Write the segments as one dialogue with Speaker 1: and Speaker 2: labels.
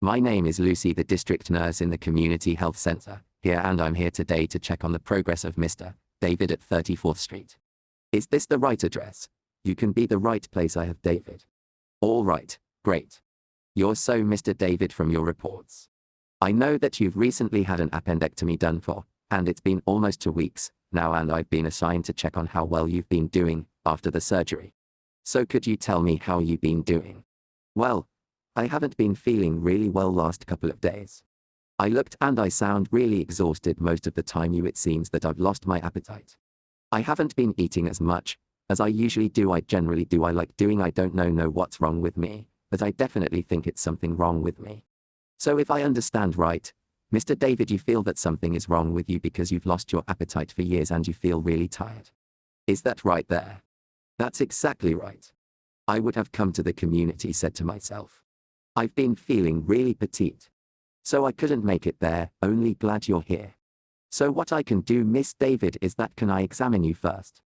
Speaker 1: My name is Lucy, the district nurse in the community health center here, and I'm here today to check on the progress of Mr. David at 34th Street. Is this the right address? You can be the right place. I have David. All right, great. You're so Mr. David from your reports. I know that you've recently had an appendectomy done for, and it's been almost 2 weeks now, and I've been assigned to check on how well you've been doing after the surgery. So could you tell me how you've been doing? Well, I haven't been feeling really well last couple of days. I looked and I sound really exhausted most of the time. It seems that I've lost my appetite. I haven't been eating as much as I usually do. I generally do. I like doing. I don't know what's wrong with me, but I definitely think it's something wrong with me. So if I understand right, Mr. David, you feel that something is wrong with you because you've lost your appetite for years and you feel really tired. Is that right there? That's exactly right. I would have come to the community, said to myself. I've been feeling really petite. So I couldn't make it there, only glad you're here. So what I can do, Miss David, is that can I examine you first?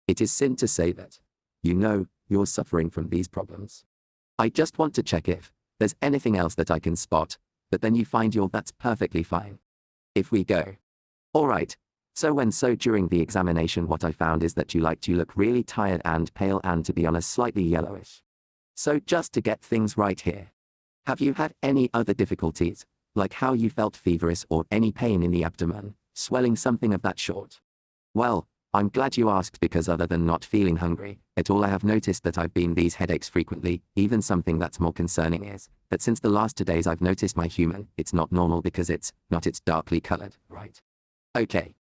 Speaker 1: It is sin to say that. You know, you're suffering from these problems. I just want to check if there's anything else that I can spot, but then you find that's perfectly fine. If we go. All right. So during the examination, what I found is that you look really tired and pale, and to be honest, slightly yellowish. So just to get things right here. Have you had any other difficulties, like how you felt feverish or any pain in the abdomen, swelling, something of that sort? Well, I'm glad you asked, because other than not feeling hungry at all, I have noticed that I've been these headaches frequently. Even something that's more concerning is that since the last 2 days I've noticed my human, it's not normal because it's darkly colored, right? Okay.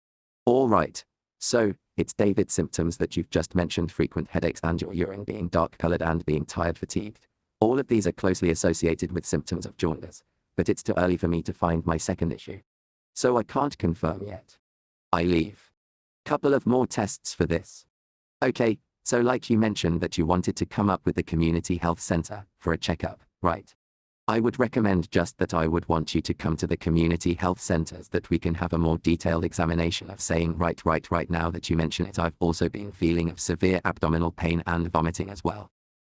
Speaker 1: All right. So, it's David's symptoms that you've just mentioned: frequent headaches and your urine being dark colored and being tired, fatigued. All of these are closely associated with symptoms of jaundice, but it's too early for me to find my second issue. So I can't confirm yet. I leave. Couple of more tests for this. Okay, so like you mentioned that you wanted to come up with the community health center for a checkup, right? I would recommend just that I would want you to come to the community health centers that we can have a more detailed examination of saying right now that you mention it. I've also been feeling of severe abdominal pain and vomiting as well.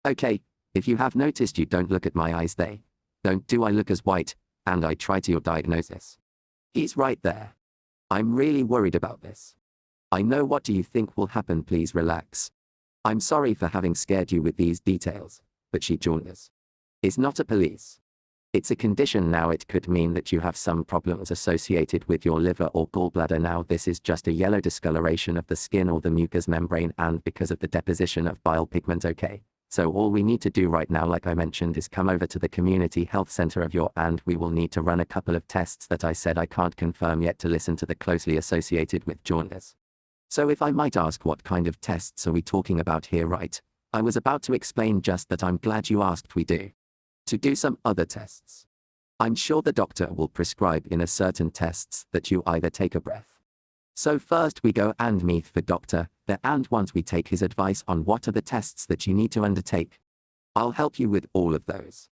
Speaker 1: Okay, if you have noticed, you don't look at my eyes, they don't do. I look as white, and I try to your diagnosis. He's right there. I'm really worried about this. I know. What do you think will happen? Please relax. I'm sorry for having scared you with these details, but jaundice is not a police. It's a condition. Now it could mean that you have some problems associated with your liver or gallbladder. Now this is just a yellow discoloration of the skin or the mucous membrane, and because of the deposition of bile pigment. Okay, so all we need to do right now, like I mentioned, is come over to the community health center of your, and we will need to run a couple of tests that I said I can't confirm yet to listen to the closely associated with jaundice. So if I might ask, what kind of tests are we talking about here? Right, I was about to explain, just that I'm glad you asked. We do some other tests. I'm sure the doctor will prescribe in a certain tests that you either take a breath. So first we go and meet the doctor there, and once we take his advice on what are the tests that you need to undertake, I'll help you with all of those.